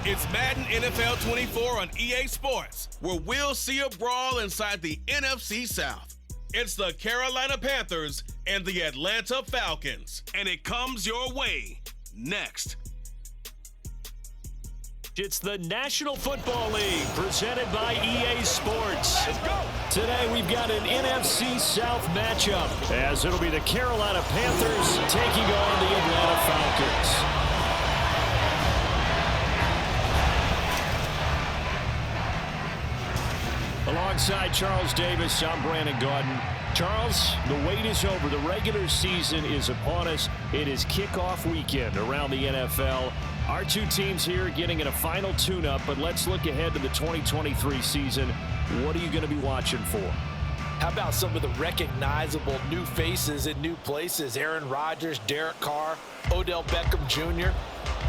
It's Madden NFL 24 on EA Sports, where we'll see a brawl inside the NFC South. It's the Carolina Panthers and the Atlanta Falcons, and it comes your way next. It's the National Football League presented by EA Sports. Let's go! Today we've got an NFC South matchup, as it'll be the Carolina Panthers taking on the Atlanta Falcons. Alongside Charles Davis, I'm Brandon Gaudin. Charles, the wait is over. The regular season is upon us. It is kickoff weekend around the NFL. Our two teams here getting in a final tune-up, but let's look ahead to the 2023 season. What are you going to be watching for? How about some of the recognizable new faces in new places? Aaron Rodgers, Derek Carr, Odell Beckham Jr.,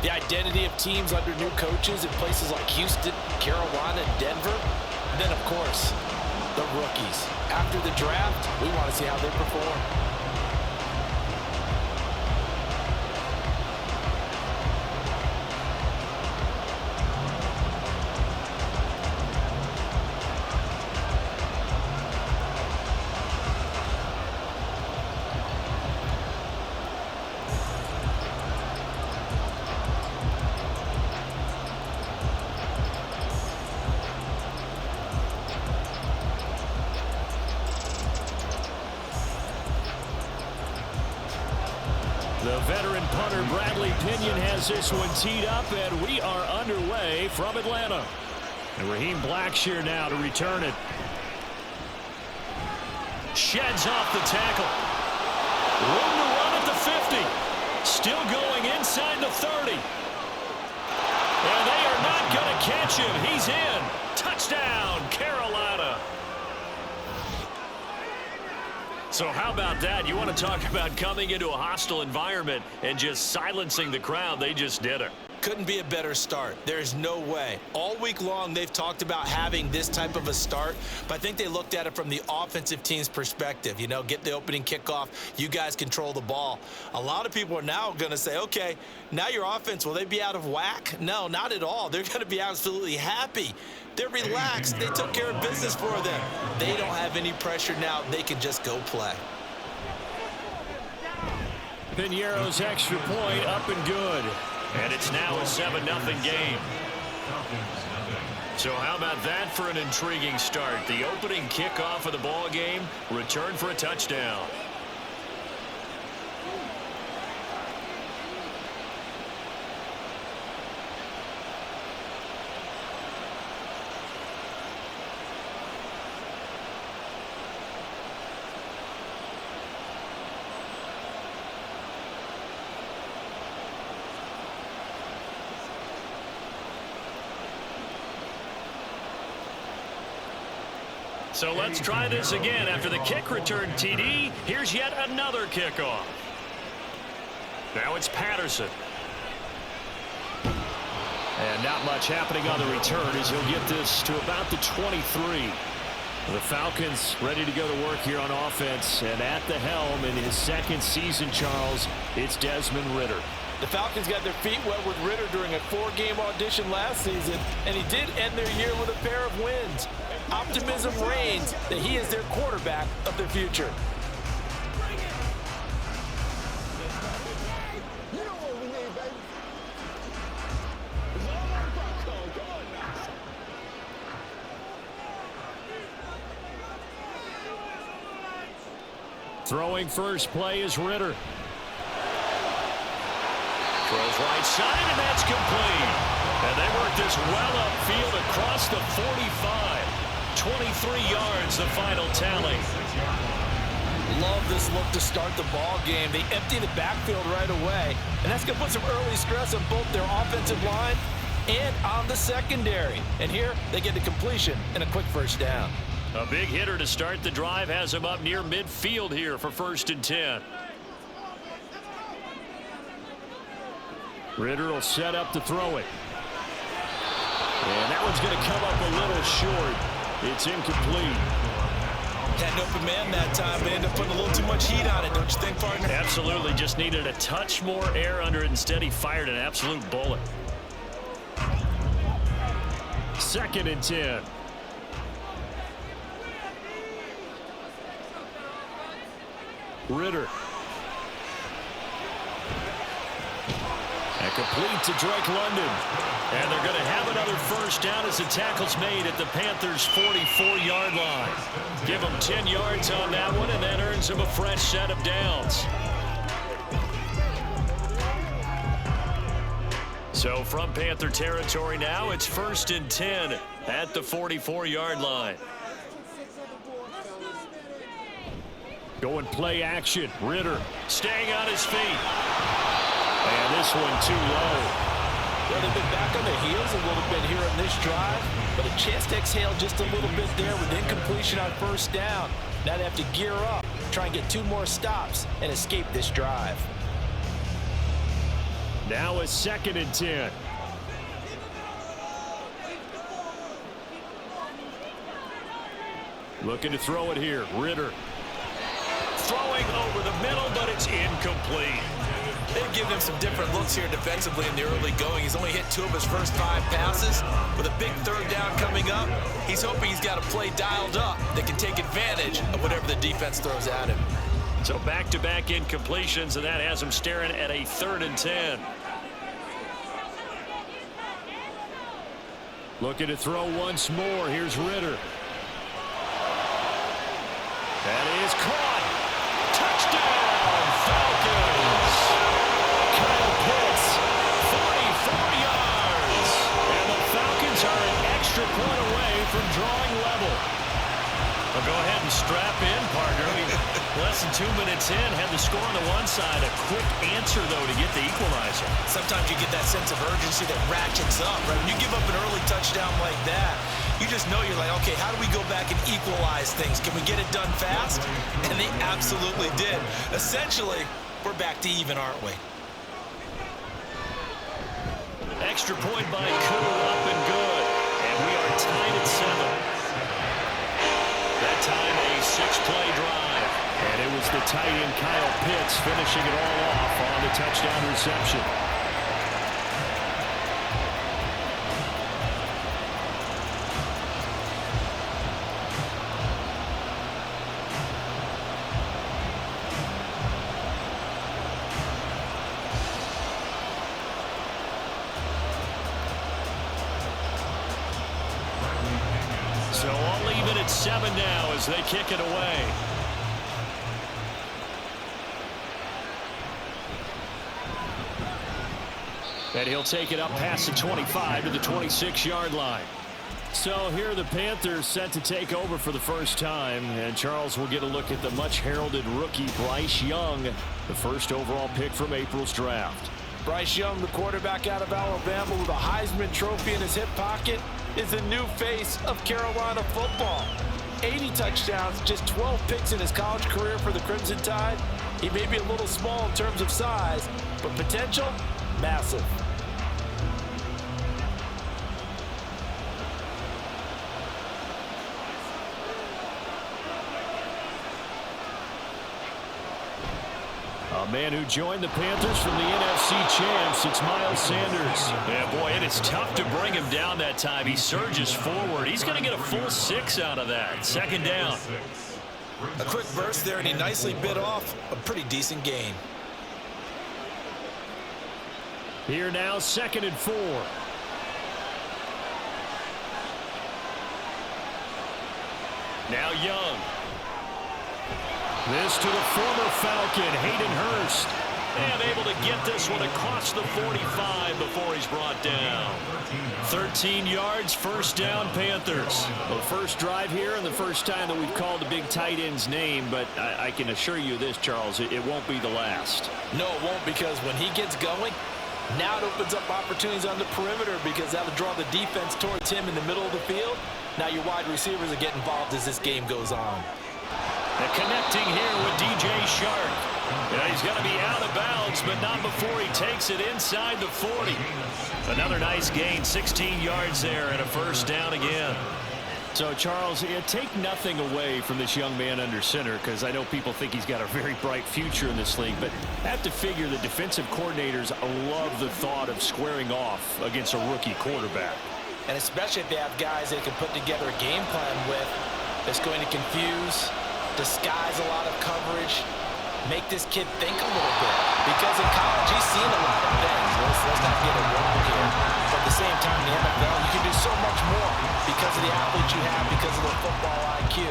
the identity of teams under new coaches in places like Houston, Carolina, Denver. And then, of course, the rookies. After the draft, we want to see how they perform. The veteran punter Bradley Pinion has this one teed up, and we are underway from Atlanta. And Raheem Blackshear now to return it. Sheds off the tackle. Room to run at the 50. Still going inside the 30. And they are not going to catch him. He's in. Touchdown, Carolina. So how about that? You want to talk about coming into a hostile environment and just silencing the crowd. They just did it. Couldn't be a better start. There's no way. All week long, they've talked about having this type of a start, but I think they looked at it from the offensive team's perspective. You know, get the opening kickoff. You guys control the ball. A lot of people are now going to say, okay, now your offense, will they be out of whack? No, not at all. They're going to be absolutely happy. They're relaxed. They took care of business for them. They don't have any pressure now. They can just go play. Piniero's extra point up and good. And it's now a 7-0 game. So how about that for an intriguing start? The opening kickoff of the ball game, return for a touchdown. So let's try this again. After the kick return TD, here's yet another kickoff. Now it's Patterson. And not much happening on the return as he'll get this to about the 23. The Falcons ready to go to work here on offense. And at the helm in his second season, Charles, it's Desmond Ridder. The Falcons got their feet wet with Ridder during a 4-game audition last season, and he did end their year with a pair of wins. Optimism reigns that he is their quarterback of the future. Throwing first play is Ridder. Throws right side, and that's complete. And they work this well upfield across the 45. 23 yards, the final tally. Love this look to start the ball game. They empty the backfield right away, and that's going to put some early stress on both their offensive line and on the secondary. And here, they get the completion and a quick first down. A big hitter to start the drive has him up near midfield here for 1st and 10. Ridder will set up to throw it. And that one's going to come up a little short. It's incomplete. Had an open man that time. They ended up putting a little too much heat on it, don't you think, partner? Absolutely. Just needed a touch more air under it. Instead, he fired an absolute bullet. 2nd and 10. Ritter. And complete to Drake London. And they're going to have another first down as the tackle's made at the Panthers' 44-yard line. Give them 10 yards on that one, and that earns them a fresh set of downs. So from Panther territory now, it's 1st and 10 at the 44-yard line. Going play action. Ritter staying on his feet. And this one too low. Well, they've been back on their heels a little bit here on this drive, but a chance to exhale just a little bit there with incompletion on first down. Now they have to gear up, try and get 2 more stops, and escape this drive. Now a 2nd and 10. Looking to throw it here. Ritter. Throwing over the middle, but it's incomplete. They've given him some different looks here defensively in the early going. He's only hit 2 of his first 5 passes. With a big 3rd down coming up, he's hoping he's got a play dialed up that can take advantage of whatever the defense throws at him. So back-to-back incompletions, and that has him staring at a 3rd and 10. Looking to throw once more. Here's Ritter. That is caught. Touchdown, Falcons. Kyle Pitts, 44 yards. And the Falcons are an extra point away from drawing level. Well, go ahead and strap in, partner. Less than 2 minutes in, had the score on the one side. A quick answer, though, to get the equalizer. Sometimes you get that sense of urgency that ratchets up, right? When you give up an early touchdown like that, you just know you're like, okay, how do we go back and equalize things? Can we get it done fast? And they absolutely did. Essentially, we're back to even, aren't we? Extra point by Koo, up and good. And we are tied at 7. That time a 6-play drive. And it was the tight end Kyle Pitts finishing it all off on the touchdown reception. So all even at 7 now as they kick it away. And he'll take it up past the 25 to the 26-yard line. So here are the Panthers set to take over for the first time. And Charles will get a look at the much-heralded rookie Bryce Young, the first overall pick from April's draft. Bryce Young, the quarterback out of Alabama with a Heisman Trophy in his hip pocket, is the new face of Carolina football. 80 touchdowns, just 12 picks in his college career for the Crimson Tide. He may be a little small in terms of size, but potential, massive. A man who joined the Panthers from the NFC champs, it's Miles Sanders. Yeah, boy, it is tough to bring him down that time. He surges forward. He's going to get a full 6 out of that. 2nd down. A quick burst there, and he nicely bit off a pretty decent gain. Here now, 2nd and 4. Now Young. This to the former Falcon, Hayden Hurst. And able to get this one across the 45 before he's brought down. 13 yards, 1st down, Panthers. Well, first drive here and the first time that we've called the big tight end's name, but I can assure you this, Charles, it won't be the last. No, it won't, because when he gets going, now it opens up opportunities on the perimeter, because that'll draw the defense towards him in the middle of the field. Now your wide receivers are getting involved as this game goes on. And connecting here with DJ Shark. Yeah, he's going to be out of bounds, but not before he takes it inside the 40. Another nice gain, 16 yards there, and a 1st down again. So, Charles, take nothing away from this young man under center, because I know people think he's got a very bright future in this league, but I have to figure the defensive coordinators love the thought of squaring off against a rookie quarterback. And especially if they have guys they can put together a game plan with that's going to confuse, disguise a lot of coverage, make this kid think a little bit. Because in college, he's seen a lot of things. Let's not get it wrong here. But at the same time, in the NFL, you can do so much more because of the athletes you have, because of the football IQ.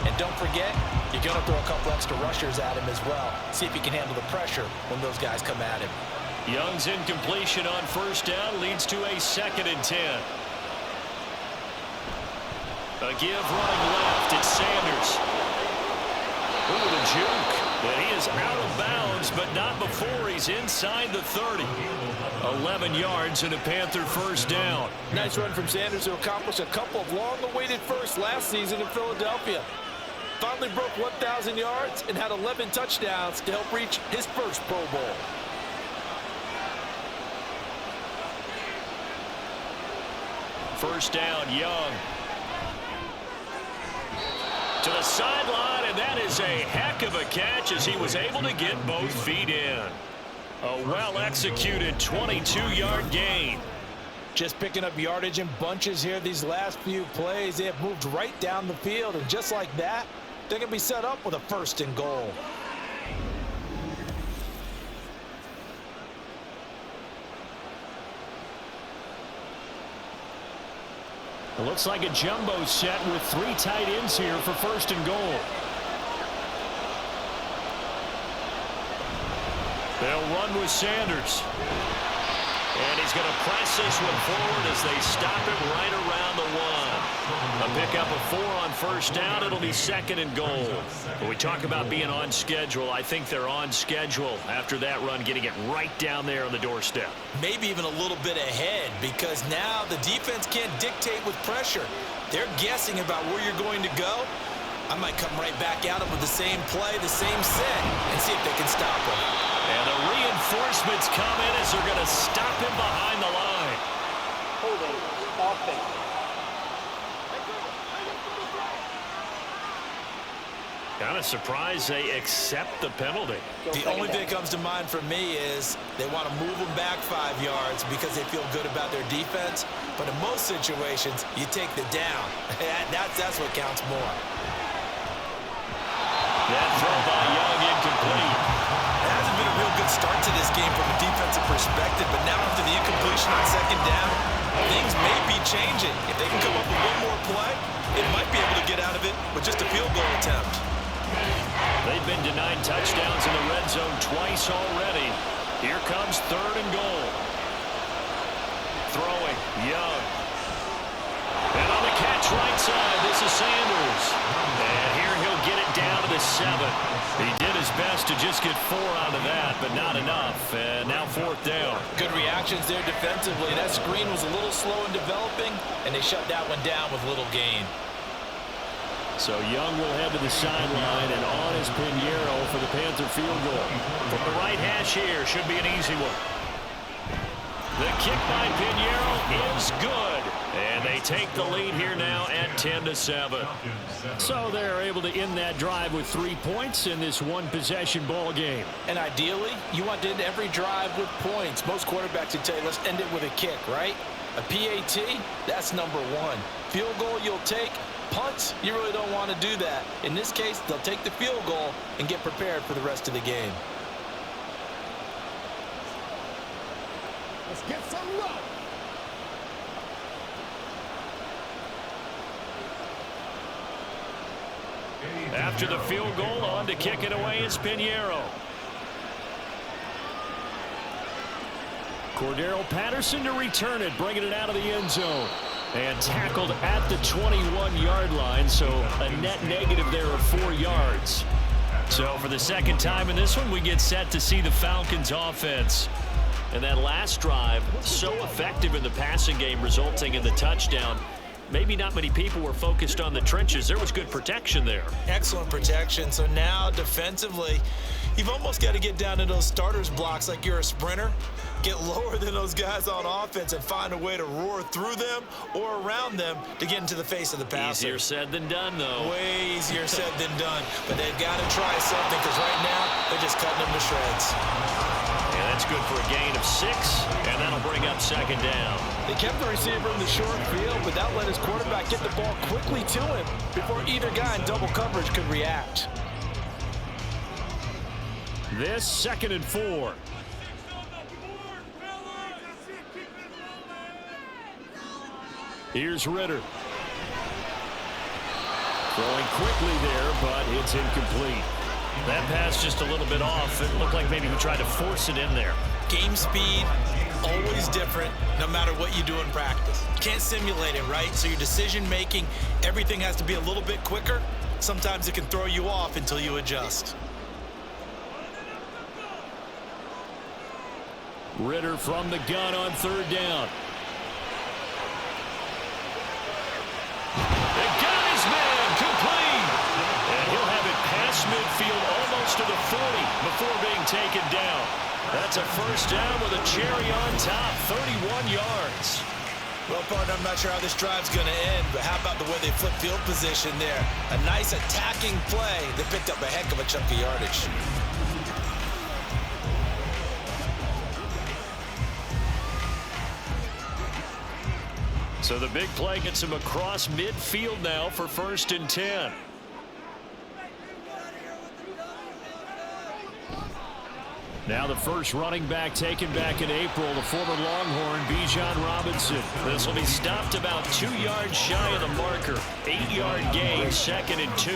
And don't forget, you're going to throw a couple extra rushers at him as well. See if he can handle the pressure when those guys come at him. Young's incompletion on first down leads to a 2nd and 10. A give running left. It's Sanders. Ooh, the juke. And he is out of bounds, but not before he's inside the 30. 11 yards and a Panther first down. Nice run from Sanders to accomplish a couple of long-awaited firsts last season in Philadelphia. Finally broke 1,000 yards and had 11 touchdowns to help reach his first Pro Bowl. First down, Young. To the sideline, and that is a heck of a catch as he was able to get both feet in. A well-executed 22-yard gain. Just picking up yardage in bunches here these last few plays. They have moved right down the field, and just like that, they're going to be set up with a 1st and goal. It looks like a jumbo set with 3 tight ends here for 1st and goal. They'll run with Sanders. And he's going to press this one forward as they stop him right around the 1. A pickup of 4 on first down. It'll be 2nd and goal. When we talk about being on schedule, I think they're on schedule after that run, getting it right down there on the doorstep. Maybe even a little bit ahead, because now the defense can't dictate with pressure. They're guessing about where you're going to go. I might come right back at them with the same play, the same set, and see if they can stop him. And the reinforcements come in as they're going to stop him behind the line. Holding offense. Kind of surprised they accept the penalty. The only thing that comes to mind for me is they want to move them back 5 yards because they feel good about their defense. But in most situations, you take the down. That's what counts more. That throw by Young incomplete. It hasn't been a real good start to this game from a defensive perspective, but now after the incompletion on 2nd down, things may be changing. If they can come up with one more play, they might be able to get out of it with just a field goal attempt. They've been denied touchdowns in the red zone twice already. Here comes 3rd and goal. Throwing, Young. And on the catch right side, this is Sanders. And here he'll get it down to the 7. He did his best to just get 4 out of that, but not enough. And now 4th down. Good reactions there defensively. That screen was a little slow in developing, and they shut that one down with little gain. So Young will head to the sideline, and on is Pinheiro for the Panther field goal. From the right hash here, should be an easy one. The kick by Pinheiro is good. And they take the lead here now at 10-7. So they're able to end that drive with 3 points in this one-possession ball game. And ideally, you want to end every drive with points. Most quarterbacks would tell you, let's end it with a kick, right? A PAT, that's number 1. Field goal you'll take. Punts, you really don't want to do that. In this case, they'll take the field goal and get prepared for the rest of the game. Let's get some love. After the field goal, on to kick it away is Pinheiro. Cordero Patterson to return it, bringing it out of the end zone. And tackled at the 21-yard line, so a net negative there of 4 yards. So for the 2nd time in this one, we get set to see the Falcons offense. And that last drive, so effective in the passing game, resulting in the touchdown. Maybe not many people were focused on the trenches. There was good protection there. Excellent protection. So now defensively, you've almost got to get down to those starters blocks like you're a sprinter. Get lower than those guys on offense and find a way to roar through them or around them to get into the face of the passer. Easier said than done, though. Way easier said than done. But they've got to try something because right now they're just cutting them to shreds. Yeah, that's good for a gain of 6, and that'll bring up second down. They kept the receiver in the short field, but that let his quarterback get the ball quickly to him before either guy in double coverage could react. This 2nd and 4. Here's Ritter. Throwing quickly there, but it's incomplete. That pass just a little bit off. It looked like maybe he tried to force it in there. Game speed, always different, no matter what you do in practice. Can't simulate it, right? So your decision making, everything has to be a little bit quicker. Sometimes it can throw you off until you adjust. Ritter from the gun on 3rd down. They got his man complete. And he'll have it past midfield almost to the 40 before being taken down. That's a 1st down with a cherry on top, 31 yards. Well, partner, I'm not sure how this drive's going to end, but how about the way they flip field position there? A nice attacking play. They picked up a heck of a chunk of yardage. So the big play gets him across midfield now for 1st and 10. Now the first running back taken back in April, the former Longhorn, Bijan Robinson. This will be stopped about 2 yards shy of the marker. 8-yard gain, 2nd and 2.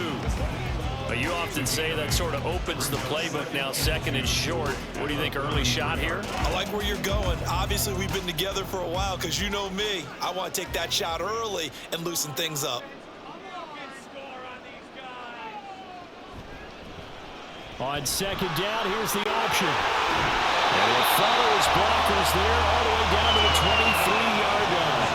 You often say that sort of opens the playbook now, 2nd and short. What do you think, early shot here? I like where you're going. Obviously, we've been together for a while because you know me. I want to take that shot early and loosen things up. On 2nd down, here's the option. And he'll follow his blockers there all the way down to the 23-yard line.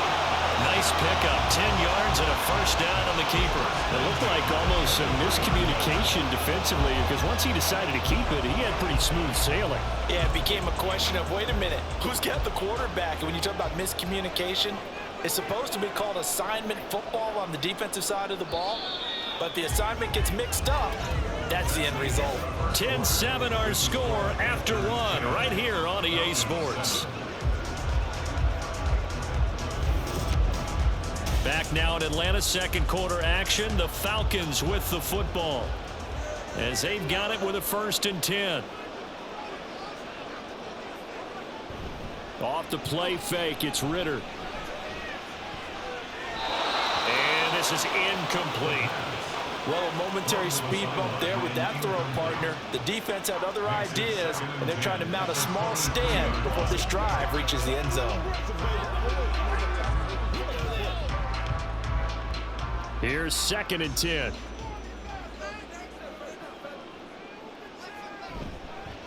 Nice pickup, 10 yards and a 1st down on the keeper. It looked like almost a miscommunication defensively because once he decided to keep it, he had pretty smooth sailing. Yeah, it became a question of, wait a minute, who's got the quarterback? And when you talk about miscommunication, it's supposed to be called assignment football on the defensive side of the ball. But the assignment gets mixed up. That's the end result. 10-7 our score after 1 right here on EA Sports. Back now in Atlanta, 2nd quarter action. The Falcons with the football as they've got it with a 1st and 10. Off the play fake, it's Ritter. And this is incomplete. Well, a momentary speed bump there with that throw, partner. The defense had other ideas, and they're trying to mount a small stand before this drive reaches the end zone. Here's 2nd and 10.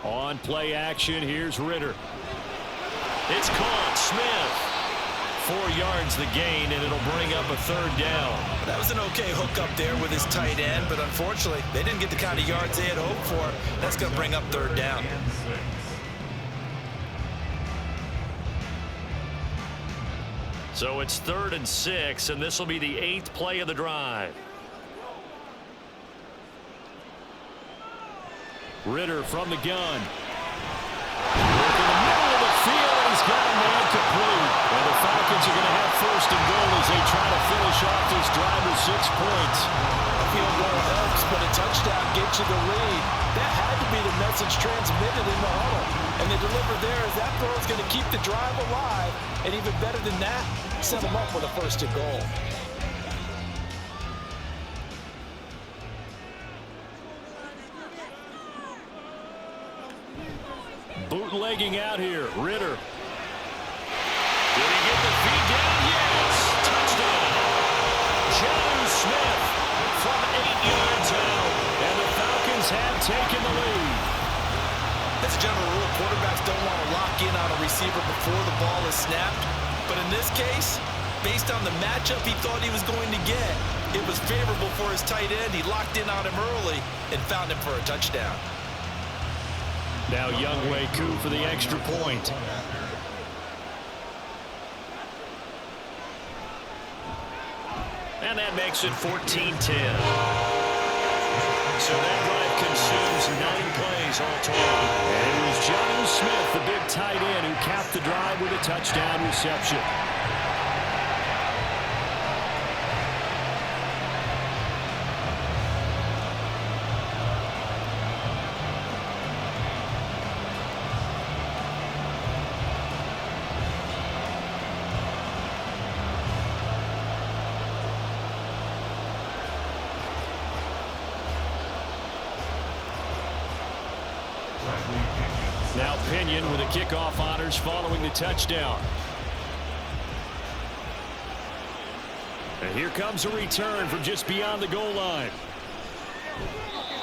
On play action, here's Ritter. It's caught. Smith. 4 yards the gain, and it'll bring up a 3rd down. That was an okay hook up there with his tight end, but unfortunately, they didn't get the kind of yards they had hoped for. That's going to bring up 3rd down. So it's 3rd and 6, and this will be the 8th play of the drive. Ritter from the gun. Look in the middle of the field, and he's got a man complete. And the Falcons are going to have 1st and goal as they try to finish off this drive with 6 points. A field goal helps, but a touchdown gets you the lead. That had to be the message transmitted in the huddle. And they deliver there as that throw is going to keep the drive alive. And even better than that, set them up with a 1st and goal. Bootlegging out here, Ritter. Did he get the feet down? Yes! Touchdown! John Smith from 8 yards out. And the Falcons have taken the lead. As a general rule, quarterbacks don't want to lock in on a receiver before the ball is snapped. But in this case, based on the matchup he thought he was going to get, it was favorable for his tight end. He locked in on him early and found him for a touchdown. Now Younghoe Koo for the extra point. And that makes it 14-10. So that drive consumes 9 plays all told. And it was Jonnu Smith, the big tight end, who capped the drive with a touchdown reception. Now Pinion with the kickoff honors following the touchdown. And here comes a return from just beyond the goal line.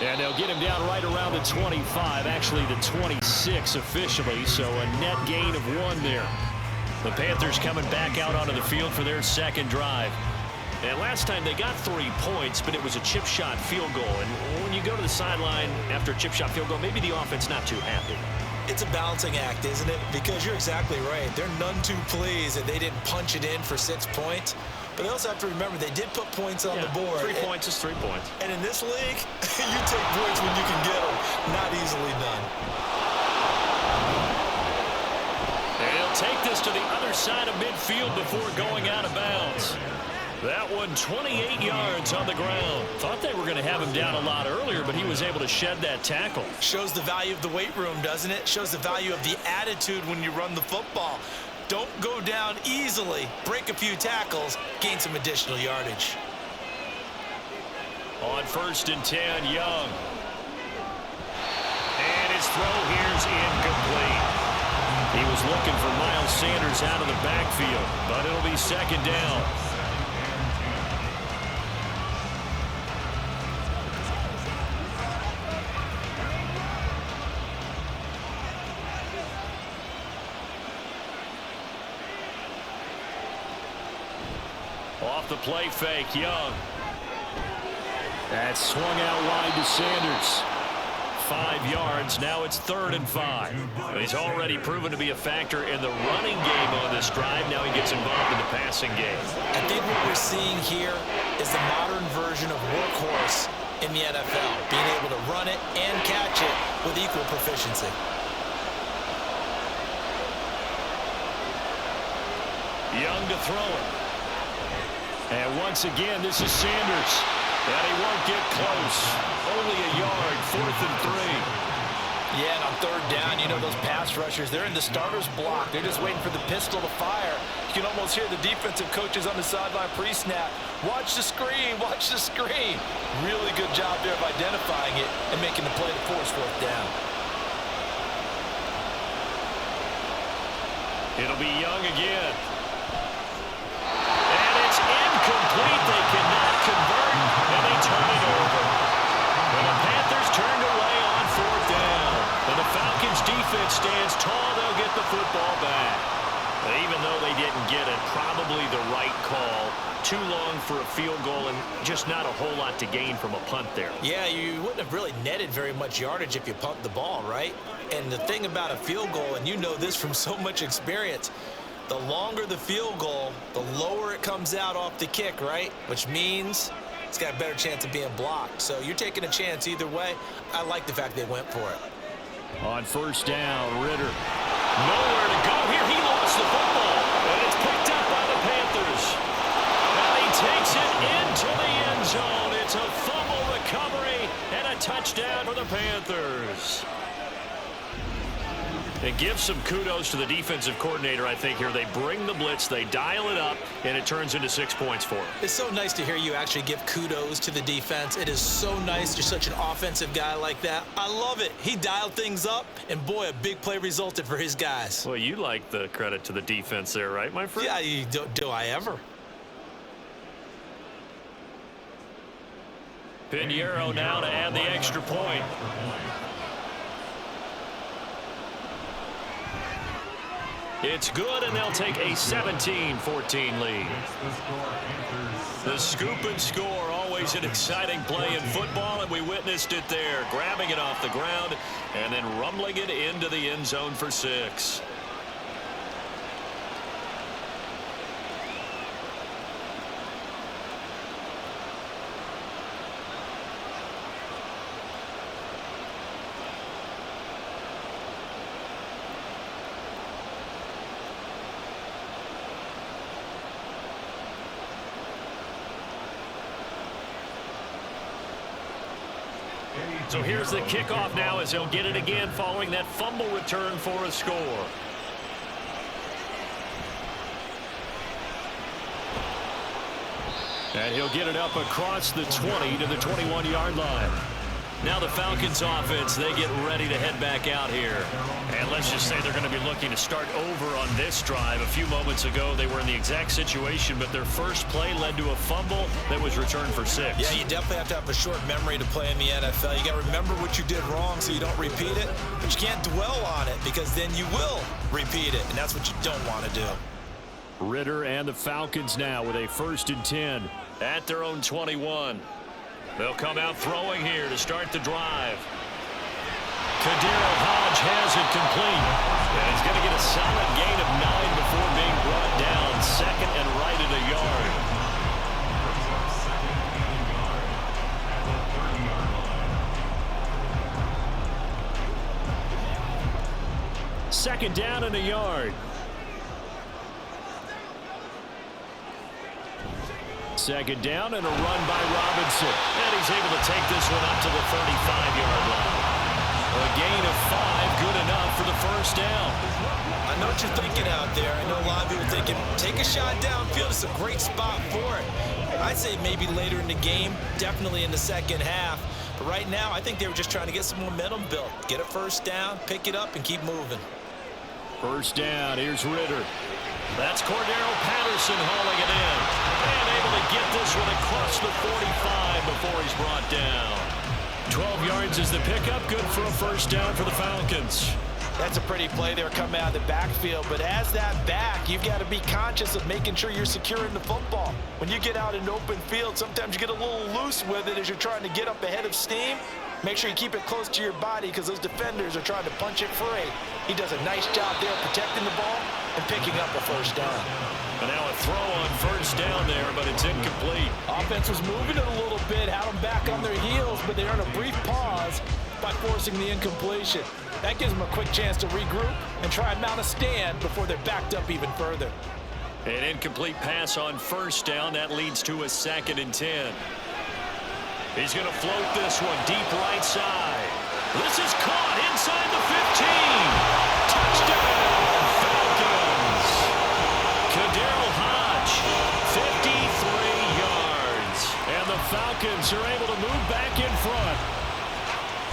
And they'll get him down right around the 25, actually the 26 officially, so a net gain of 1 there. The Panthers coming back out onto the field for their second drive. And last time they got 3 points, but it was a chip shot field goal. And when you go to the sideline after a chip shot field goal, maybe the offense not too happy. It's a balancing act, isn't it? Because you're exactly right. They're none too pleased that they didn't punch it in for 6 points. But they also have to remember they did put points on the board. 3 points is 3 points. And in this league, you take points when you can get them. Not easily done. And he'll take this to the other side of midfield before going out of bounds. That one 28 yards on the ground. Thought they were going to have him down a lot earlier, but he was able to shed that tackle. Shows the value of the weight room, doesn't it? Shows the value of the attitude when you run the football. Don't go down easily. Break a few tackles. Gain some additional yardage. On 1st and 10, Young. And his throw here's incomplete. He was looking for Miles Sanders out of the backfield, but it'll be 2nd down. Off the play fake, Young. That swung out wide to Sanders. 5 yards. Now it's 3rd and 5. He's already proven to be a factor in the running game on this drive. Now he gets involved in the passing game. I think what we're seeing here is the modern version of workhorse in the NFL. Being able to run it and catch it with equal proficiency. Young to throw it. And once again, this is Sanders. And he won't get close. Only a yard, 4th and 3. Yeah, and on 3rd down, you know those pass rushers, they're in the starter's block. They're just waiting for the pistol to fire. You can almost hear the defensive coaches on the sideline pre-snap. Watch the screen, watch the screen. Really good job there of identifying it and making the play to force 4th down. It'll be Young again. And it's incomplete. They cannot convert, and they turn it over. And the Panthers turned away on 4th down. And the Falcons defense stands tall. They'll get the football back. But even though they didn't get it, probably the right call. Too long for a field goal and just not a whole lot to gain from a punt there. Yeah, you wouldn't have really netted very much yardage if you pumped the ball, right? And the thing about a field goal, and you know this from so much experience, the longer the field goal, the lower it comes out off the kick, right? Which means it's got a better chance of being blocked. So you're taking a chance either way. I like the fact they went for it. On 1st down, Ritter. Nowhere to go here. He lost the football. And it's picked up by the Panthers. And he takes it into the end zone. It's a fumble recovery and a touchdown for the Panthers. And give some kudos to the defensive coordinator, I think, here. They bring the blitz, they dial it up, and it turns into 6 points for them. It's so nice to hear you actually give kudos to the defense. It is so nice. You're such an offensive guy like that. I love it. He dialed things up, and boy, a big play resulted for his guys. Well, you like the credit to the defense there, right, my friend? Yeah, do I ever? Pinheiro now to add the extra point. It's good, and they'll take a 17-14 lead. The scoop and score, always an exciting play in football, and we witnessed it there, grabbing it off the ground and then rumbling it into the end zone for 6. So here's the kickoff now as he'll get it again following that fumble return for a score. And he'll get it up across the 20 to the 21-yard line. Now the Falcons offense, they get ready to head back out here. And let's just say they're going to be looking to start over on this drive. A few moments ago, they were in the exact situation, but their first play led to a fumble that was returned for 6. Yeah, you definitely have to have a short memory to play in the NFL. You got to remember what you did wrong so you don't repeat it, but you can't dwell on it because then you will repeat it, and that's what you don't want to do. Ritter and the Falcons now with a 1st and 10 at their own 21. They'll come out throwing here to start the drive. Kadero Hodge has it complete. And he's going to get a solid gain of 9 before being brought down. 2nd and right at a yard. 2nd down and a yard. 2nd down and a run by Robinson. And he's able to take this one up to the 35-yard line. A gain of 5, good enough for the 1st down. I know what you're thinking out there. I know a lot of people thinking, take a shot downfield. It's a great spot for it. I'd say maybe later in the game, definitely in the 2nd half. But right now, I think they were just trying to get some momentum built. Get a 1st down, pick it up, and keep moving. 1st down, here's Ritter. That's Cordero Patterson hauling it in. And able to get this one across the 45 before he's brought down. 12 yards is the pickup, good for a 1st down for the Falcons. That's a pretty play there coming out of the backfield, but as that back, you've got to be conscious of making sure you're securing the football. When you get out in open field, sometimes you get a little loose with it as you're trying to get up ahead of steam. Make sure you keep it close to your body because those defenders are trying to punch it free. He does a nice job there protecting the ball and picking up a 1st down. And now a throw on 1st down there, but it's incomplete. Offense was moving it a little bit, had them back on their heels, but they're in a brief pause by forcing the incompletion. That gives them a quick chance to regroup and try and mount a stand before they're backed up even further. An incomplete pass on 1st down. That leads to a 2nd and 10. He's going to float this one deep right side. This is caught inside the 15. Touchdown, Falcons. Kadero Hodge, 53 yards. And the Falcons are able to move back in front.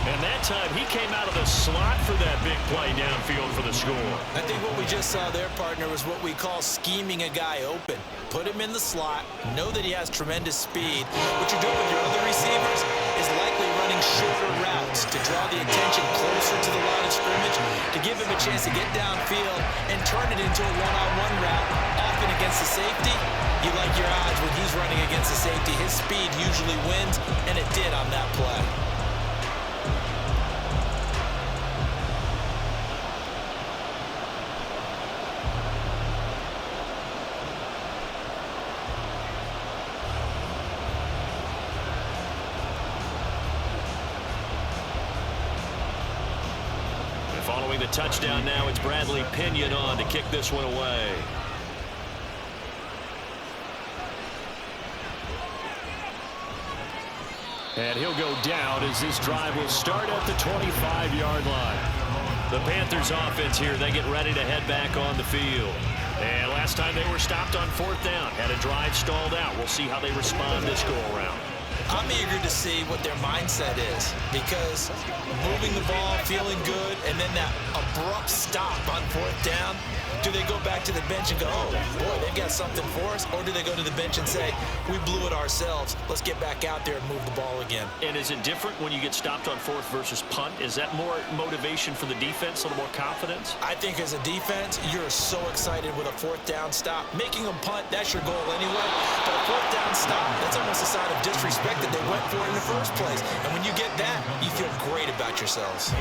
And that time he came out of the slot for that big play downfield for the score. I think what we just saw there, partner, was what we call scheming a guy open. Put him in the slot, know that he has tremendous speed. What you're doing with your other receivers is likely running shorter routes to draw the attention closer to the line of scrimmage, to give him a chance to get downfield and turn it into a one-on-one route, often against the safety. You like your odds when he's running against the safety. His speed usually wins, and it did on that play. Following the touchdown now, it's Bradley Pinion on to kick this one away. And he'll go down as this drive will start at the 25-yard line. The Panthers offense here, they get ready to head back on the field. And last time they were stopped on 4th down, had a drive stalled out. We'll see how they respond this go-around. I'm eager to see what their mindset is, because moving the ball, feeling good, and then that abrupt stop on 4th down, do they go back to the bench and go, oh, boy, they've got something for us? Or do they go to the bench and say, we blew it ourselves, let's get back out there and move the ball again? And is it different when you get stopped on 4th versus punt? Is that more motivation for the defense, a little more confidence? I think as a defense, you're so excited with a 4th down stop. Making them punt, that's your goal anyway. But a 4th down stop, that's almost a sign of disrespect that they went for it in the first place. And when you get that, you feel great about yourselves.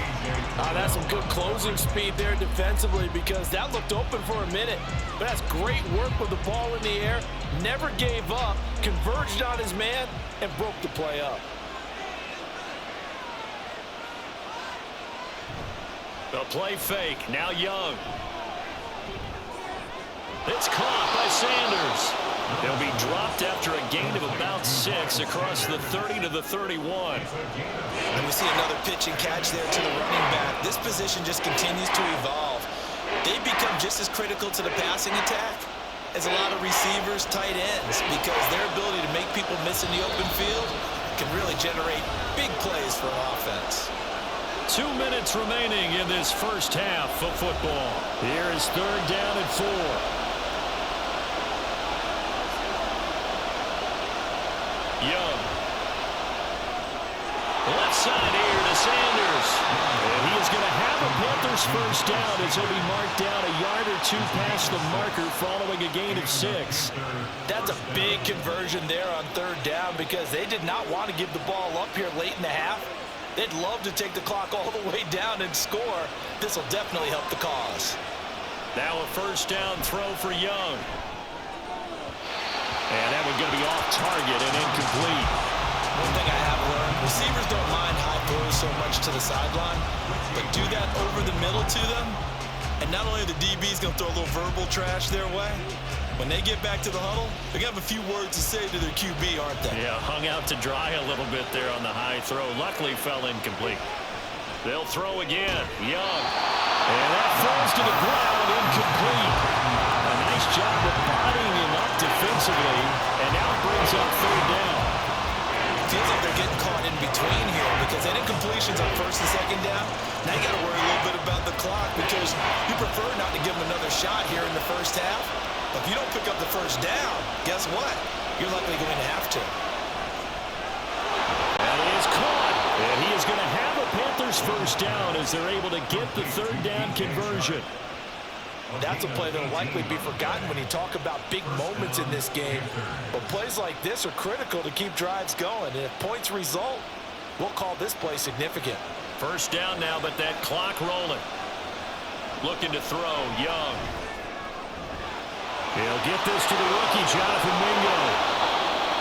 That's some good closing speed there defensively, because that looked open for a minute. But that's great work with the ball in the air. Never gave up, converged on his man, and broke the play up. The play fake, now Young. It's caught by Sanders. They'll be dropped after a gain of about 6 across the 30 to the 31. And we see another pitch and catch there to the running back. This position just continues to evolve. They become just as critical to the passing attack as a lot of receivers, tight ends, because their ability to make people miss in the open field can really generate big plays for an offense. 2 minutes remaining in this first half of football. Here is 3rd down and 4. Young. Left side here to Sanders. And he is going to have a Panthers first down as he'll be marked down a yard or 2 past the marker following a gain of 6. That's a big conversion there on 3rd down because they did not want to give the ball up here late in the half. They'd love to take the clock all the way down and score. This will definitely help the cause. Now a first down throw for Young. And that one's going to be off target and incomplete. One thing I have learned, receivers don't mind high throws so much to the sideline, but do that over the middle to them, and not only are the DBs going to throw a little verbal trash their way, when they get back to the huddle, they're going to have a few words to say to their QB, aren't they? Yeah, hung out to dry a little bit there on the high throw. Luckily fell incomplete. They'll throw again. Young. And that falls to the ground, incomplete. A nice job of bodying him up defensively, and now brings up 3rd down. Feels like they're getting caught in between here because any completions on 1st and 2nd down, now you got to worry a little bit about the clock because you prefer not to give them another shot here in the first half. But if you don't pick up the first down, guess what? You're likely going to have to. And he is caught. And he is going to have a Panthers first down as they're able to get the 3rd down conversion. That's a play that will likely be forgotten when you talk about big moments in this game. But plays like this are critical to keep drives going. And if points result, we'll call this play significant. First down now, but that clock rolling. Looking to throw, Young. He'll get this to the rookie, Jonathan Mingo.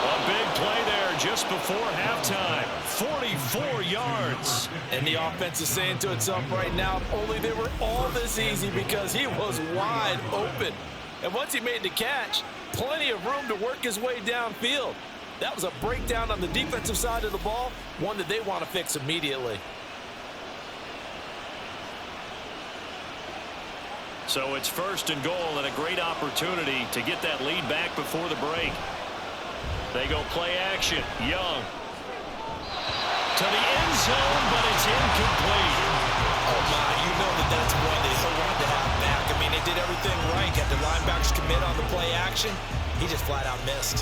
A big play there just before halftime. 44 yards. And the offense is saying to itself right now, if only they were all this easy because he was wide open. And once he made the catch, plenty of room to work his way downfield. That was a breakdown on the defensive side of the ball, one that they want to fix immediately. So it's 1st and goal and a great opportunity to get that lead back before the break. They go play action. Young. To the end zone, but it's incomplete. Oh, my, you know that's one they wanted to have back. I mean, they did everything right. Got the linebackers commit on the play action. He just flat out missed.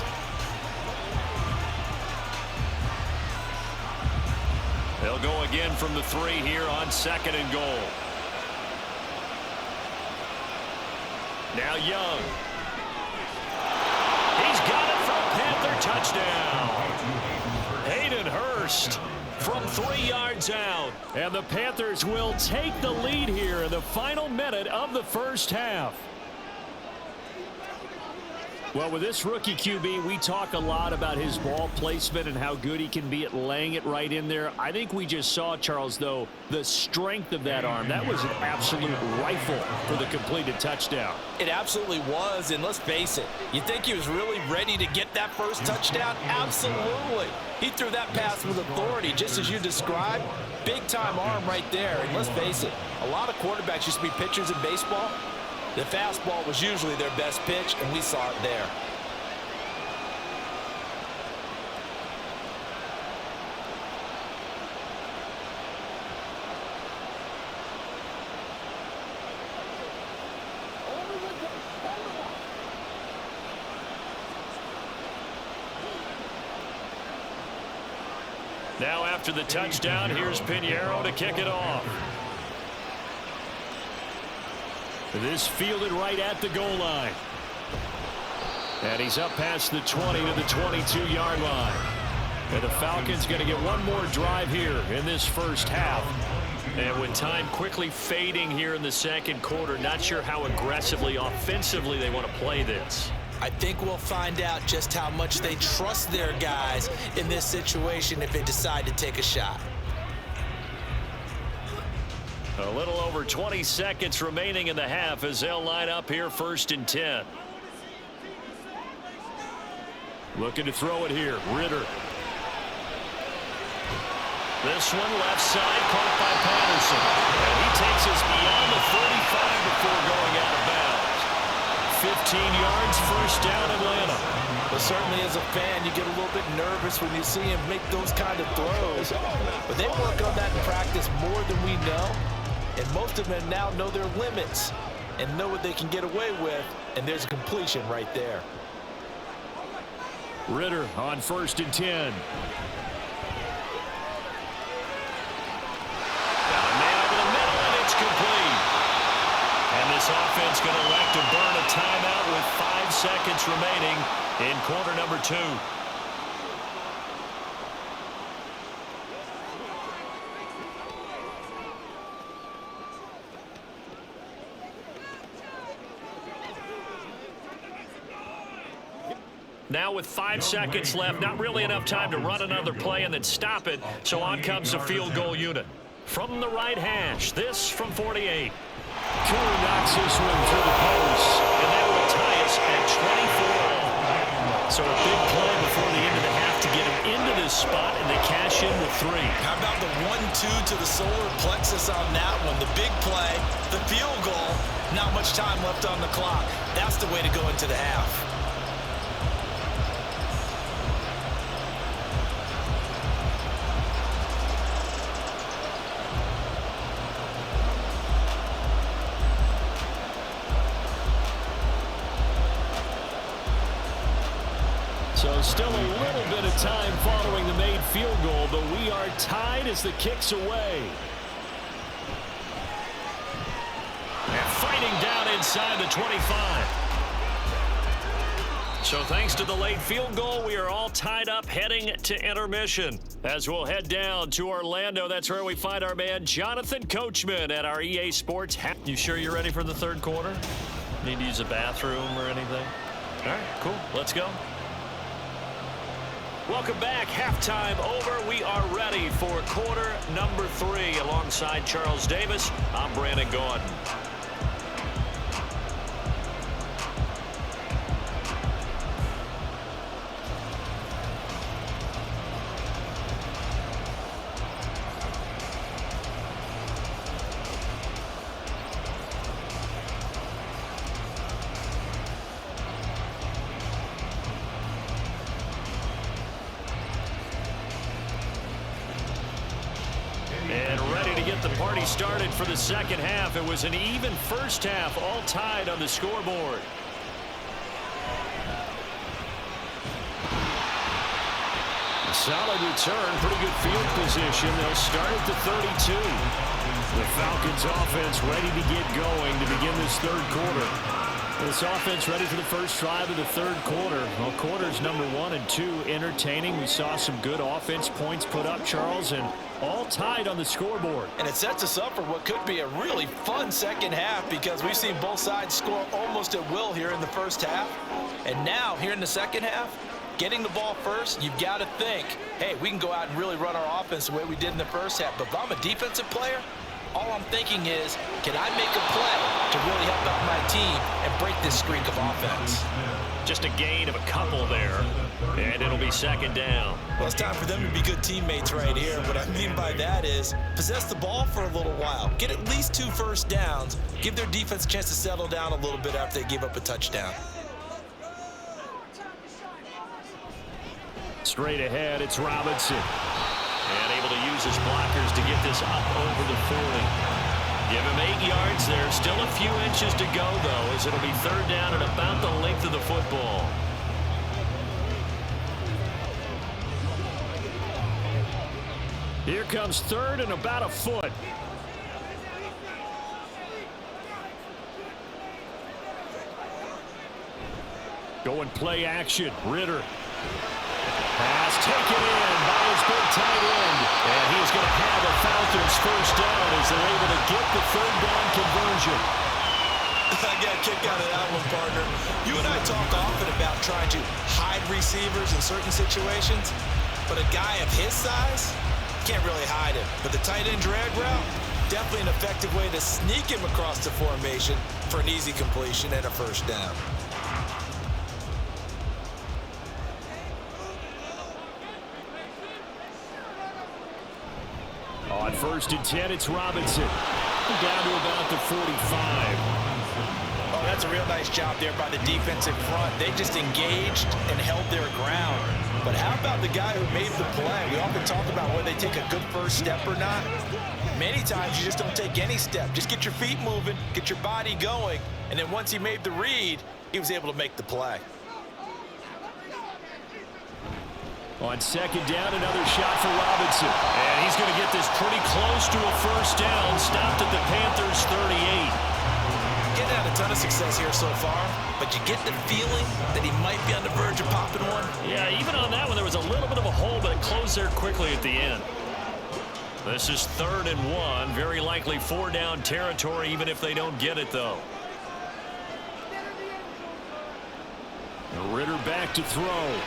They'll go again from the 3 here on 2nd and goal. Now Young. He's got it for a Panther touchdown. Hayden Hurst from 3 yards out. And the Panthers will take the lead here in the final minute of the first half. Well, with this rookie QB, we talk a lot about his ball placement and how good he can be at laying it right in there. I think we just saw, Charles, though, the strength of that arm. That was an absolute rifle for the completed touchdown. It absolutely was, and let's face it, you think he was really ready to get that first touchdown? Absolutely. He threw that pass with authority, just as you described. Big-time arm right there, and let's face it, a lot of quarterbacks used to be pitchers in baseball. The fastball was usually their best pitch, and we saw it there. Now after the touchdown, here's Pinheiro to kick it off. This fielded right at the goal line. And he's up past the 20 to the 22-yard line. And the Falcons going to get one more drive here in this first half. And with time quickly fading here in the second quarter, not sure how aggressively, offensively they want to play this. I think we'll find out just how much they trust their guys in this situation if they decide to take a shot. A little over 20 seconds remaining in the half as they'll line up here 1st and 10. Looking to throw it here. Ritter. This one left side, caught by Patterson. And he takes us beyond the 35 before going out of bounds. 15 yards, first down, Atlanta. But certainly as a fan, you get a little bit nervous when you see him make those kind of throws. But they work on that in practice more than we know. And most of them now know their limits and know what they can get away with. And there's a completion right there. Ritter on 1st and 10. Got a man over the middle, and it's complete. And this offense going to elect to burn a timeout with 5 seconds remaining in quarter number 2. Now with 5 seconds left, not really enough time to run another play and then stop it. So on comes the field goal unit. From the right hash, this from 48. Cooler knocks this one through the post, and that will tie us at 24. So a big play before the end of the half to get him into this spot, and they cash in with 3. How about the 1-2 to the solar plexus on that one? The big play, the field goal, not much time left on the clock. That's the way to go into the half. So still a little bit of time following the made field goal, but we are tied as the kick's away. And fighting down inside the 25. So thanks to the late field goal, we are all tied up heading to intermission. As we'll head down to Orlando, that's where we find our man Jonathan Coachman at our EA Sports. You sure you're ready for the third quarter? Need to use a bathroom or anything? All right, cool. Let's go. Welcome back. Halftime over. We are ready for quarter number 3. Alongside Charles Davis, I'm Brandon Gordon. Started for the second half. It was an even first half, all tied on the scoreboard. A solid return, pretty good field position. They'll start at the 32. The Falcons offense ready to get going to begin this third quarter. This offense ready for the first drive of the third quarter. Well, quarters number 1 and 2 entertaining. We saw some good offense points put up, Charles, and all tied on the scoreboard. And it sets us up for what could be a really fun second half because we've seen both sides score almost at will here in the first half. And now, here in the second half, getting the ball first, you've got to think, hey, we can go out and really run our offense the way we did in the first half. But if I'm a defensive player, all I'm thinking is, can I make a play to really help out my team and break this streak of offense? Just a gain of a couple there, and it'll be second down. Well, it's time for them to be good teammates right here. What I mean by that is possess the ball for a little while, get at least 2 first downs, give their defense a chance to settle down a little bit after they give up a touchdown. Straight ahead, it's Robinson. And able to use his blockers to get this up over the 40. Give him 8 yards there. Still a few inches to go, though, as it'll be third down at about the length of the football. Here comes third and about a foot. Going play action. Ritter. Pass taken in by his big tight end. And he's going to have a Falcons first down as they're able to get the third down conversion. I got a kick out of that one, partner. You and I talk often about trying to hide receivers in certain situations, but a guy of his size can't really hide him. But the tight end drag route, definitely an effective way to sneak him across the formation for an easy completion and a first down. On 1st and 10, it's Robinson. Down to about the 45. Oh, that's a real nice job there by the defensive front. They just engaged and held their ground. But how about the guy who made the play? We often talk about whether they take a good first step or not. Many times you just don't take any step. Just get your feet moving, get your body going, and then once he made the read, he was able to make the play. On 2nd down, another shot for Robinson. And he's going to get this pretty close to a first down. Stopped at the Panthers' 38. Getting out a ton of success here so far, but you get the feeling that he might be on the verge of popping one. Yeah, even on that one, there was a little bit of a hole, but it closed there quickly at the end. This is 3rd and 1. Very likely 4-down territory, even if they don't get it, though. Ritter back to throw.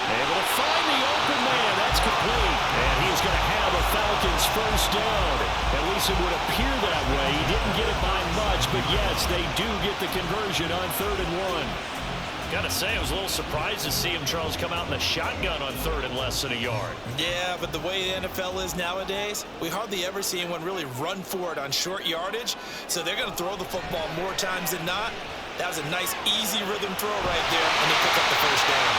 Able to find the open man. That's complete. And he is going to have a Falcons first down. At least it would appear that way. He didn't get it by much, but yes, they do get the conversion on 3rd and 1. Got to say, I was a little surprised to see him, Charles, come out in the shotgun on 3rd and less than a yard. Yeah, but the way the NFL is nowadays, we hardly ever see anyone really run for it on short yardage. So they're going to throw the football more times than not. That was a nice, easy rhythm throw right there, and they pick up the first down.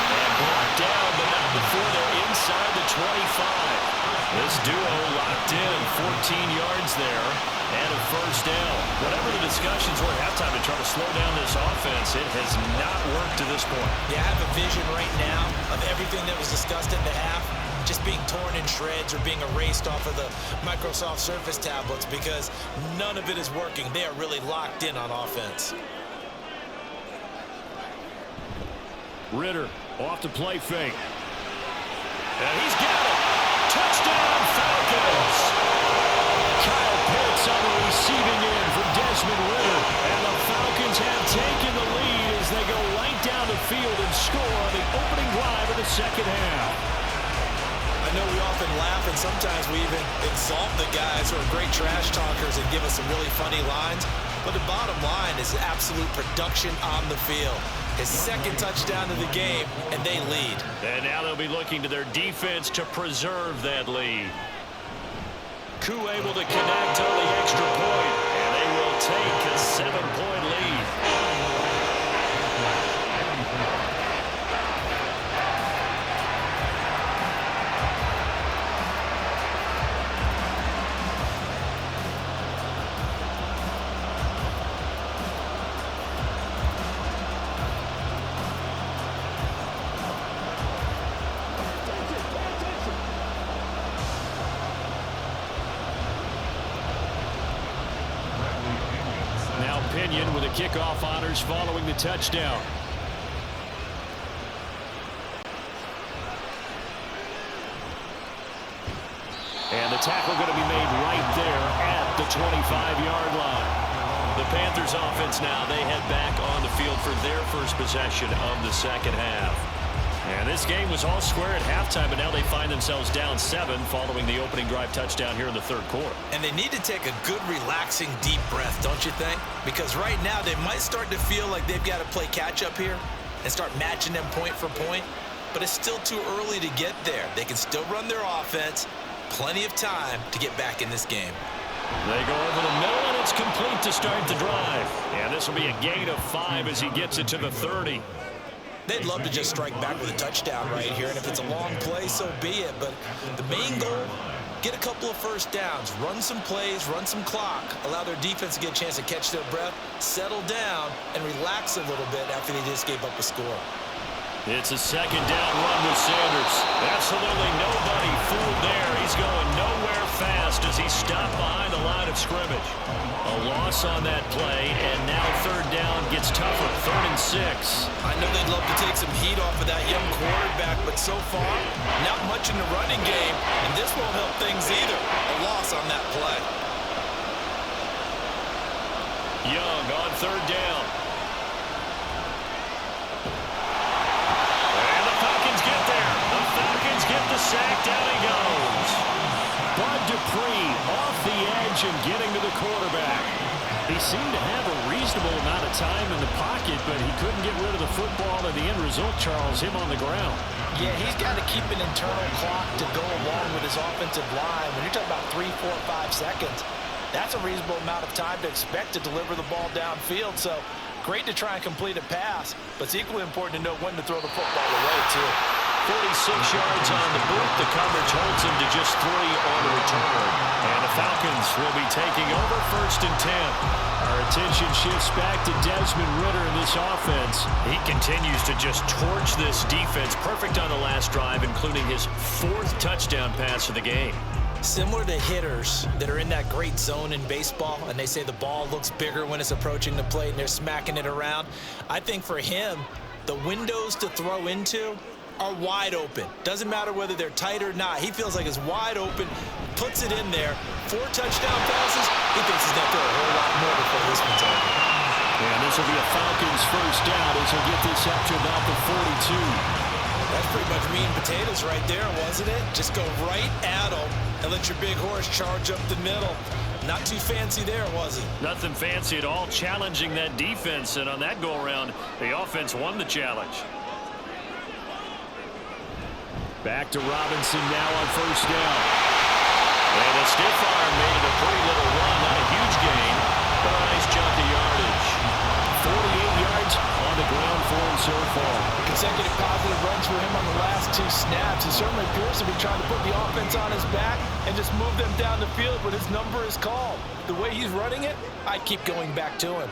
And blocked down, but not before they're inside the 25. This duo locked in, 14 yards there, and a first down. Whatever the discussions were at halftime to try to slow down this offense, it has not worked to this point. Yeah, I have a vision right now of everything that was discussed in the half just being torn in shreds or being erased off of the Microsoft Surface tablets because none of it is working. They are really locked in on offense. Ritter off the play fake. And he's got it. Touchdown, Falcons. Kyle Pitts on the receiving end for Desmond Ritter. And the Falcons have taken the lead as they go right down the field and score on the opening drive of the second half. I know we often laugh and sometimes we even exalt the guys who are great trash talkers and give us some really funny lines. But the bottom line is absolute production on the field. His 2nd touchdown of the game, and they lead. And now they'll be looking to their defense to preserve that lead. Koo able to connect on the extra point, and they will take a 7-point lead. With the kickoff honors following the touchdown. And the tackle going to be made right there at the 25-yard line. The Panthers offense now, they head back on the field for their first possession of the second half. And this game was all square at halftime, but now they find themselves down 7 following the opening drive touchdown here in the 3rd quarter. And they need to take a good, relaxing, deep breath, don't you think? Because right now they might start to feel like they've got to play catch-up here and start matching them point for point. But it's still too early to get there. They can still run their offense. Plenty of time to get back in this game. They go over the middle, and it's complete to start the drive. And this will be a gain of 5 as he gets it to the 30. They'd love to just strike back with a touchdown right here, and if it's a long play, so be it. But the main goal, get a couple of first downs, run some plays, run some clock, allow their defense to get a chance to catch their breath, settle down, and relax a little bit after they just gave up a score. It's a 2nd down run with Sanders. Absolutely nobody fooled there. He's going nowhere fast as he stopped behind the line of scrimmage. A loss on that play, and now 3rd down gets tougher. 3rd and 6. I know they'd love to take some heat off of that young quarterback, but so far, not much in the running game, and this won't help things either. A loss on that play. Young on 3rd down. Get the sack, down he goes. Bud Dupree off the edge and getting to the quarterback. He seemed to have a reasonable amount of time in the pocket, but he couldn't get rid of the football, and the end result, Charles, him on the ground. Yeah, he's got to keep an internal clock to go along with his offensive line. When you're talking about 3, 4, 5 seconds, that's a reasonable amount of time to expect to deliver the ball downfield. So great to try and complete a pass, but it's equally important to know when to throw the football away, too. 46 yards on the boot. The coverage holds him to just 3 on the return. And the Falcons will be taking over 1st and 10. Our attention shifts back to Desmond Ridder in this offense. He continues to just torch this defense. Perfect on the last drive, including his 4th touchdown pass of the game. Similar to hitters that are in that great zone in baseball, and they say the ball looks bigger when it's approaching the plate and they're smacking it around. I think for him, the windows to throw into are wide open. Doesn't matter whether they're tight or not. He feels like it's wide open, puts it in there. 4 touchdown passes. He thinks he's going to throw a whole lot more before this one's over. And this will be a Falcons 1st down as he'll get this up to about the 42. That's pretty much meat and potatoes right there, wasn't it? Just go right at him and let your big horse charge up the middle. Not too fancy there, was it? Nothing fancy at all, challenging that defense. And on that go-around, the offense won the challenge. Back to Robinson now on 1st down. And the stiff arm made a pretty little run, not a huge gain, but a nice chunk of yardage. 48 yards on the ground for him so far. Consecutive positive runs for him on the last 2 snaps. He certainly appears to be trying to put the offense on his back and just move them down the field when his number is called. The way he's running it, I keep going back to him.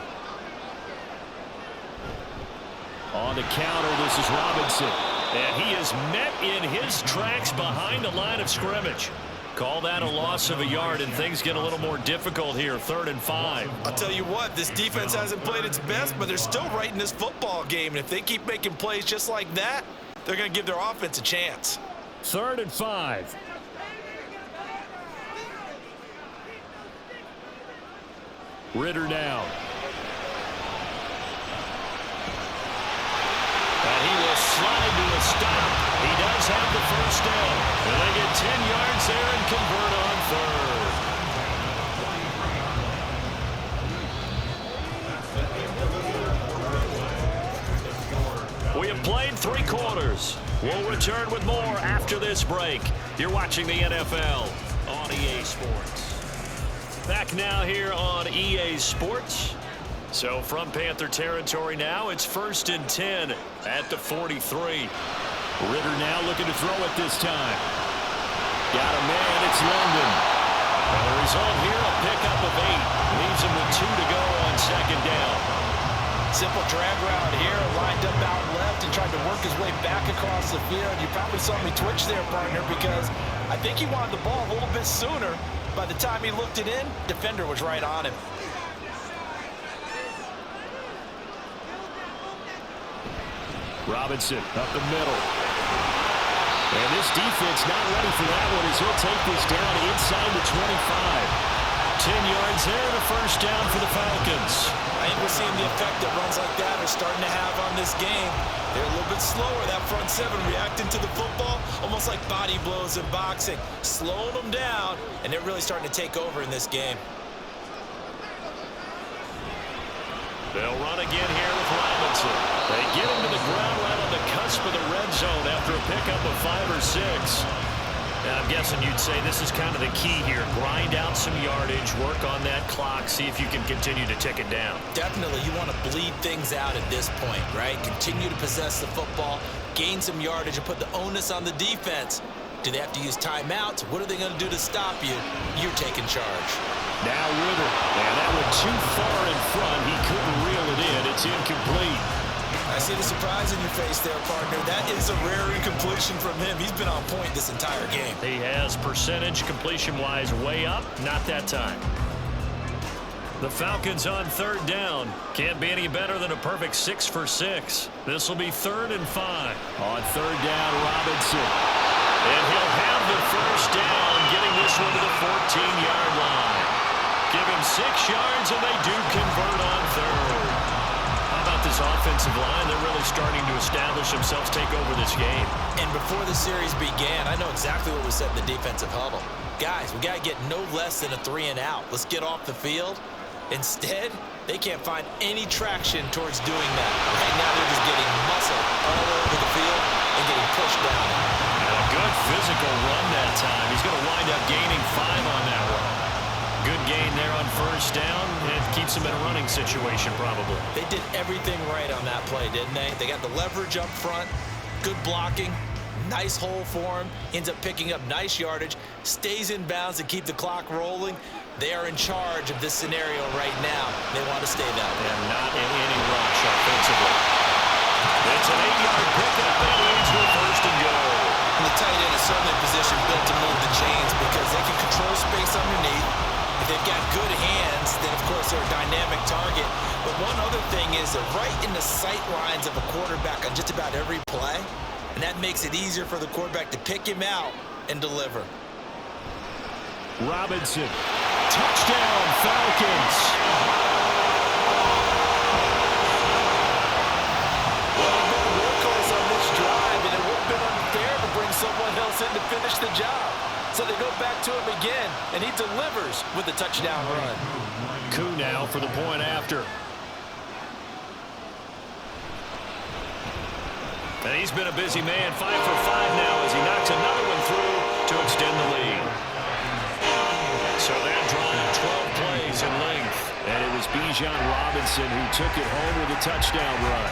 On the counter, this is Robinson. And he is met in his tracks behind the line of scrimmage. Call that a loss of a yard, and things get a little more difficult here, 3rd and 5. I'll tell you what, this defense hasn't played its best, but they're still right in this football game. And if they keep making plays just like that, they're going to give their offense a chance. 3rd and 5. Ridder now. And he will slide to a stop. He does have the 1st down. And they get 10 yards there and convert on 3rd. We have played 3 quarters. We'll return with more after this break. You're watching the NFL on EA Sports. Back now here on EA Sports. So from Panther territory now, it's 1st and 10 at the 43. Ridder now looking to throw it this time. Got a man, it's London. And the result here, a pickup of 8. Leaves him with 2 to go on 2nd down. Simple drag route here, lined up out left and tried to work his way back across the field. You probably saw me twitch there, partner, because I think he wanted the ball a little bit sooner. By the time he looked it in, defender was right on him. Robinson up the middle. And this defense not ready for that one as he'll take this down inside the 25. 10 yards there, the 1st down for the Falcons. I think we're seeing the effect that runs like that are starting to have on this game. They're a little bit slower, that front 7, reacting to the football, almost like body blows in boxing. Slowing them down, and they're really starting to take over in this game. They'll run again here with Robinson. They get him to the ground right on the cusp of the red zone after a pickup of 5 or 6. And I'm guessing you'd say this is kind of the key here. Grind out some yardage, work on that clock, see if you can continue to tick it down. Definitely, you want to bleed things out at this point, right? Continue to possess the football, gain some yardage, and put the onus on the defense. Do they have to use timeouts? What are they going to do to stop you? You're taking charge. Now Ridder, and that went too far in front. He couldn't reel it in. It's incomplete. I see the surprise in your face there, partner. That is a rare incompletion from him. He's been on point this entire game. He has percentage completion-wise way up. Not that time. The Falcons on 3rd down. Can't be any better than a perfect 6 for 6. This will be 3rd and 5. On 3rd down, Robinson. And he'll have the 1st down, getting this one to the 14-yard line. Give him 6 yards, and they do convert on 3rd. How about this offensive line? They're really starting to establish themselves, take over this game. And before the series began, I know exactly what was said in the defensive huddle. Guys, we got to get no less than a 3 and out. Let's get off the field. Instead, They can't find any traction towards doing that. Right now they're just getting muscle all over the field and getting pushed down. And a good physical run that time. He's going to wind up gaining 5 on that one. Good gain there on first down. It keeps him in a running situation probably. They did everything right on that play, didn't they? They got the leverage up front, good blocking, nice hole for him, ends up picking up nice yardage, stays in bounds to keep the clock rolling. They are in charge of this scenario right now. They want to stay that way. And not in any rush offensively. It's an 8-yard pickup that leads to a first and goal. And the tight end is certainly a position built to move the chains because they can control space underneath. If they've got good hands, then of course they're a dynamic target. But one other thing is they're right in the sight lines of a quarterback on just about every play. And that makes it easier for the quarterback to pick him out and deliver. Robinson. Touchdown, Falcons. Well, a good workhorse on this drive, and it would have been unfair to bring someone else in to finish the job. So they go back to him again, and he delivers with a touchdown run. Koo now for the point after. And he's been a busy man, 5 for 5 now as he knocks another one through to extend the lead. So that drive, 12 plays in length. And it was Bijan Robinson who took it home with a touchdown run.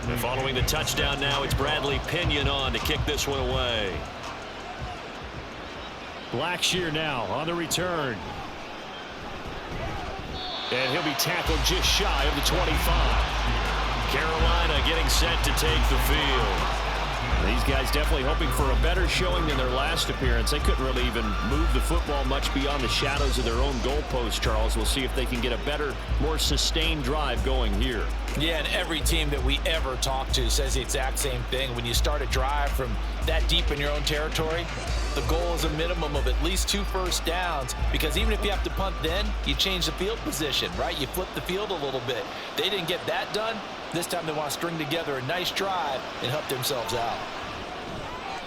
And following the touchdown now, it's Bradley Pinion on to kick this one away. Blackshear now on the return. And he'll be tackled just shy of the 25. Carolina getting set to take the field. These guys definitely hoping for a better showing than their last appearance. They couldn't really even move the football much beyond the shadows of their own goalpost, Charles. We'll see if they can get a better, more sustained drive going here. Yeah, and every team that we ever talk to says the exact same thing. When you start a drive from that deep in your own territory, the goal is a minimum of at least 2 first downs, because even if you have to punt then, you change the field position, right? You flip the field a little bit. They didn't get that done. This time they want to string together a nice drive and help themselves out.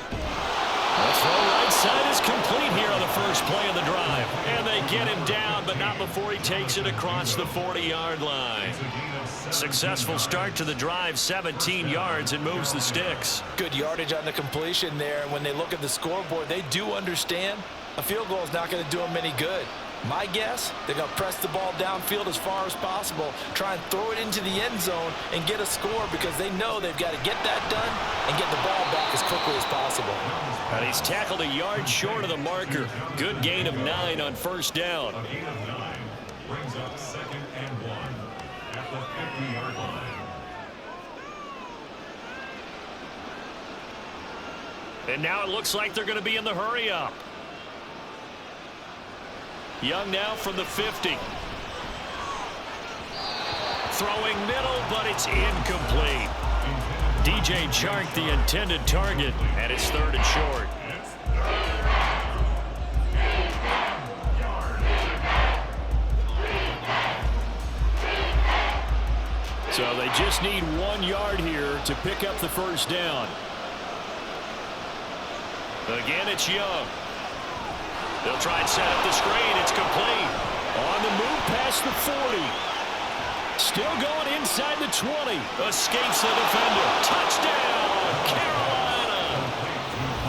The throw right side is complete here on the first play of the drive. And they get him down, but not before he takes it across the 40-yard line. Successful start to the drive, 17 yards, and moves the sticks. Good yardage on the completion there. And when they look at the scoreboard, they do understand a field goal is not going to do them any good. My guess, they're going to press the ball downfield as far as possible, try and throw it into the end zone and get a score, because they know they've got to get that done and get the ball back as quickly as possible. And he's tackled a yard short of the marker. Good gain of 9 on first down. Brings up 2nd and 1 at the 50-yard line. And now it looks like they're going to be in the hurry up. Young now from the 50. Throwing middle, but it's incomplete. DJ Chark, the intended target, and it's 3rd and short. So they just need 1 yard here to pick up the first down. Again, it's Young. They'll try and set up the screen. It's complete. On the move past the 40. Still going inside the 20. Escapes the defender. Touchdown, Carolina.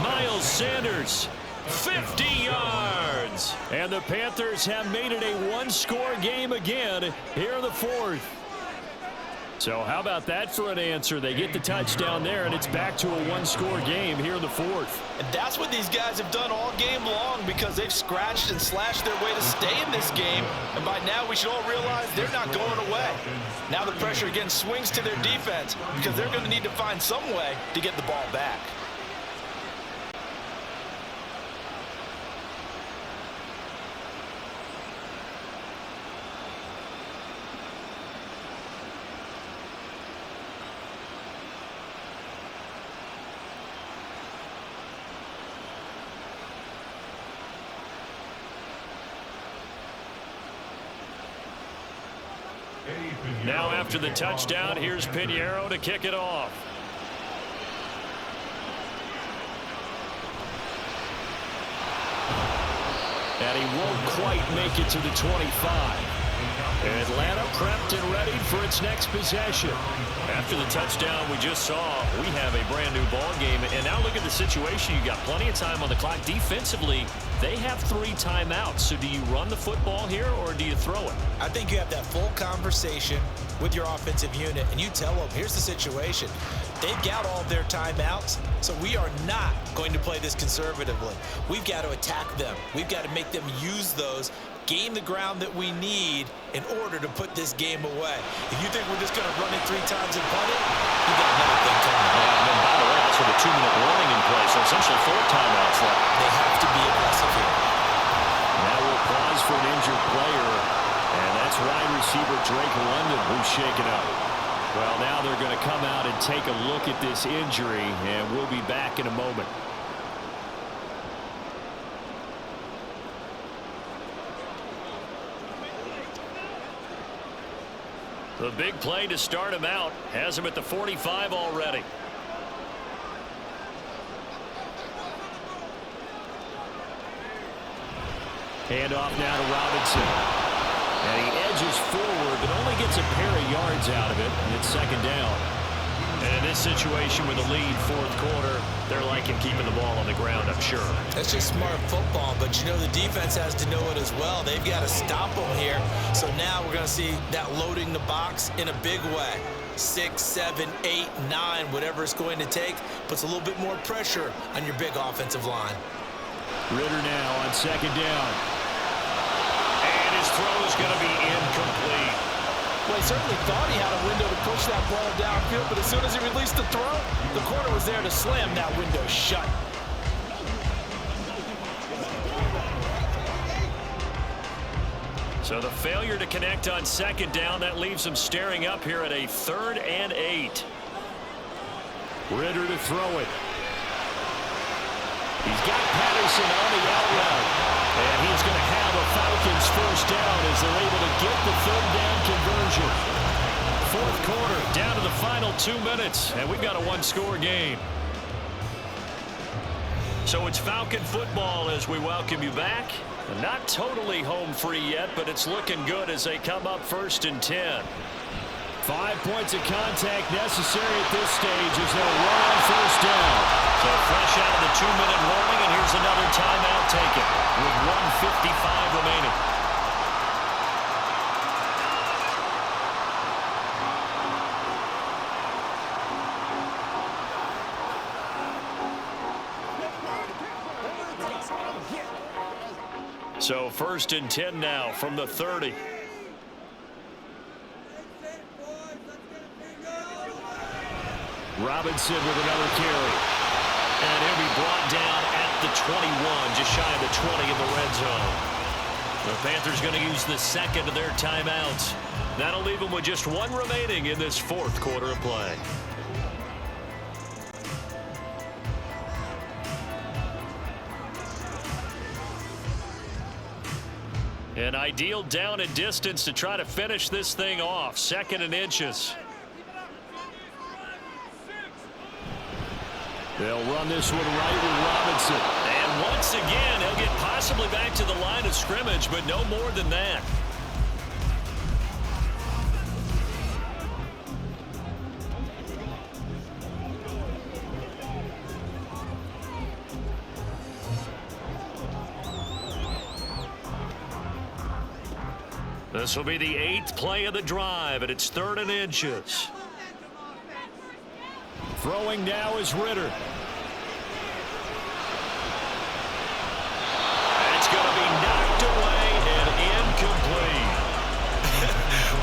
Miles Sanders, 50 yards. And the Panthers have made it a 1-score game again here in the 4th. So how about that for an answer? They get the touchdown there, and it's back to a 1-score game here in the 4th. And that's what these guys have done all game long, because they've scratched and slashed their way to stay in this game. And by now, we should all realize they're not going away. Now the pressure again swings to their defense, because they're going to need to find some way to get the ball back. Now after the touchdown, here's Pinheiro to kick it off. And he won't quite make it to the 25. Atlanta prepped and ready for its next possession. After the touchdown we just saw, we have a brand new ball game. And now look at the situation. You got plenty of time on the clock. Defensively, they have 3 timeouts. So do you run the football here or do you throw it? I think you have that full conversation with your offensive unit, and you tell them, here's the situation. They've got all of their timeouts, so we are not going to play this conservatively. We've got to attack them. We've got to make them use those, gain the ground that we need in order to put this game away. If you think we're just going to run it 3 times and punt it, you got another thing coming. And then, by the way, that's with a 2-minute warning in place, so essentially 4 timeouts left. They have to be aggressive here. Now we'll pause for an injured player, and that's wide receiver Drake London, who's shaken up. Well, now they're going to come out and take a look at this injury, and we'll be back in a moment. The big play to start him out has him at the 45 already. Handoff now to Robinson. And he edges forward, but only gets a pair of yards out of it, and it's 2nd down. And in this situation with a lead 4th quarter, they're liking keeping the ball on the ground, I'm sure. That's just smart football, but you know the defense has to know it as well. They've got to stop them here. So now we're going to see that loading the box in a big way. 6, 7, 8, 9, whatever it's going to take, puts a little bit more pressure on your big offensive line. Ritter now on 2nd down. And his throw is going to be incomplete. Well, he certainly thought he had a window to push that ball downfield, but as soon as he released the throw, the corner was there to slam that window shut. So the failure to connect on 2nd down, that leaves him staring up here at a 3rd and 8. Ritter to throw it. He's got Patterson on the out route. And he's going to have a Falcons 1st down as they're able to get the 3rd down conversion. 4th quarter, down to the final 2 minutes, and we've got a 1-score game. So it's Falcon football as we welcome you back. Not totally home free yet, but it's looking good as they come up 1st and 10. 5 points of contact necessary at this stage as they'll run on 1st down. So fresh out of the 2-minute warning, and here's another timeout taken with 1:55 remaining. So 1st and 10 now from the 30. Robinson with another carry. And he'll be brought down at the 21, just shy of the 20 in the red zone. The Panthers going to use the 2nd of their timeouts. That'll leave them with just 1 remaining in this 4th quarter of play. An ideal down and distance to try to finish this thing off. 2nd and inches. They'll run this one right with Robinson. And once again, he'll get possibly back to the line of scrimmage, but no more than that. This will be the 8th play of the drive, and it's 3rd and inches. Throwing now is Ritter. It's going to be knocked away and incomplete.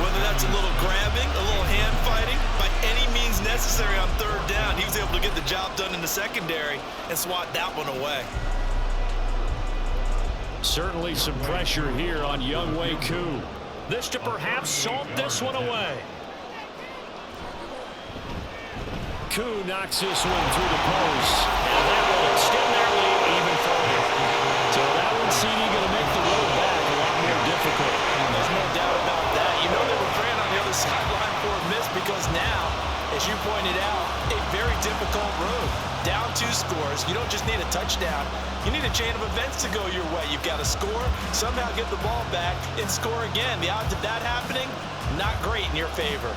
Whether that's a little grabbing, a little hand fighting, by any means necessary on 3rd down, he was able to get the job done in the secondary and swat that one away. Certainly some pressure here on Younghoe Koo. This to perhaps salt this one away. Koo knocks this one through the post, and that will extend their lead even further. So that one, CD, going to make the road back a lot more difficult. There's no doubt about that. You know they were preying on the as you pointed out, a very difficult road. Down 2 scores. You don't just need a touchdown. You need a chain of events to go your way. You've got to score, somehow get the ball back, and score again. The odds of that happening, not great in your favor.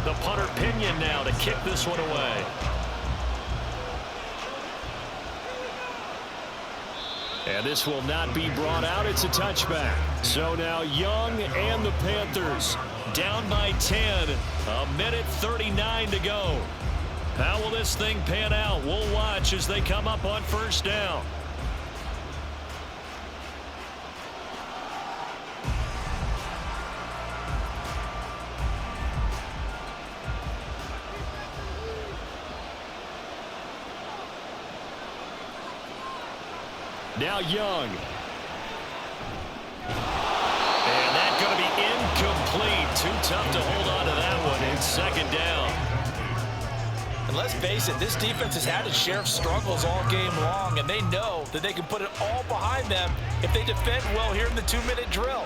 The punter Pinion now to kick this one away. And this will not be brought out. It's a touchback. So now Young and the Panthers down by 10. A minute 39 to go. How will this thing pan out? We'll watch as they come up on first down. Now Young. And that's going to be incomplete. Too tough to hold on to that one in second down. And let's face it, this defense has had its share of struggles all game long, and they know that they can put it all behind them if they defend well here in the 2-minute drill.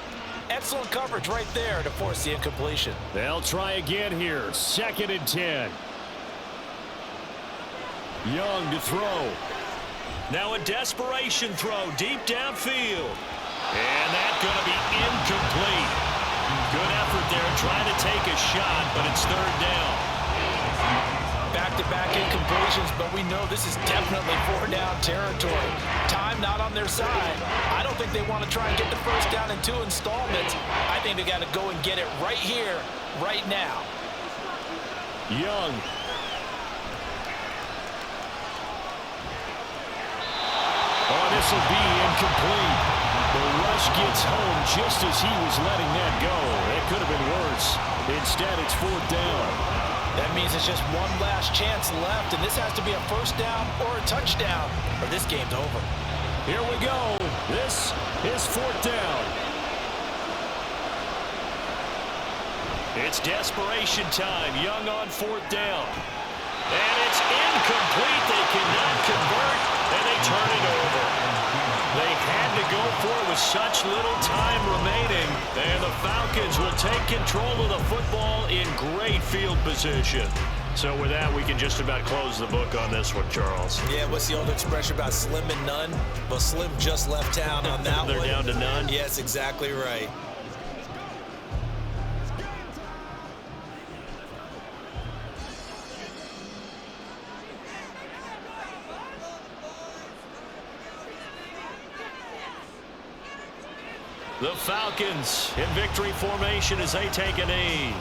Excellent coverage right there to force the incompletion. They'll try again here. 2nd and 10. Young to throw. Now a desperation throw deep downfield. And that's going to be incomplete. Good effort there trying to take a shot, but it's 3rd down. Back-to-back incompletions, but we know this is definitely 4-down territory. Time not on their side. I don't think they want to try and get the first down in 2 installments. I think they got to go and get it right here, right now. Young. Oh, this will be incomplete. The rush gets home just as he was letting that go. It could have been worse. Instead, it's 4th down. That means it's just one last chance left, and this has to be a first down or a touchdown, or this game's over. Here we go. This is 4th down. It's desperation time. Young on 4th down. And it's incomplete. They cannot convert, and they turn it over. They had to go for it with such little time remaining, and the Falcons will take control of the football in great field position. So with that, we can just about close the book on this one, Charles. Yeah, what's the old expression about slim and none? Well, Slim just left town on that one. They're down to none? Yes, exactly right. The Falcons in victory formation as they take a knee.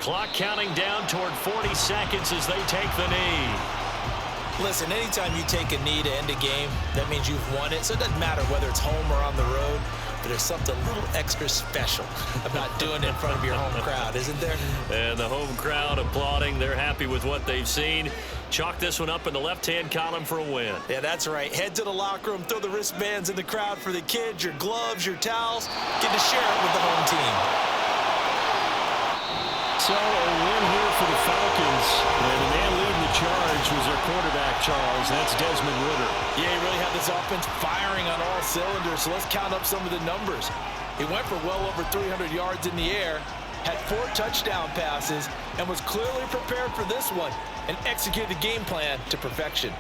Clock counting down toward 40 seconds as they take the knee. Listen, anytime you take a knee to end a game, that means you've won it. So it doesn't matter whether it's home or on the road, but there's something a little extra special about doing it in front of your home crowd, isn't there? And the home crowd applauding. They're happy with what they've seen. Chalk this one up in the left-hand column for a win. Yeah, that's right. Head to the locker room, throw the wristbands in the crowd for the kids, your gloves, your towels. Get to share it with the home team. So a win here for the Falcons, and the man leading the charge was their quarterback, Charles. That's Desmond Ridder. Yeah, he really had this offense firing on all cylinders, so let's count up some of the numbers. He went for well over 300 yards in the air, had 4 touchdown passes, and was clearly prepared for this one and executed the game plan to perfection.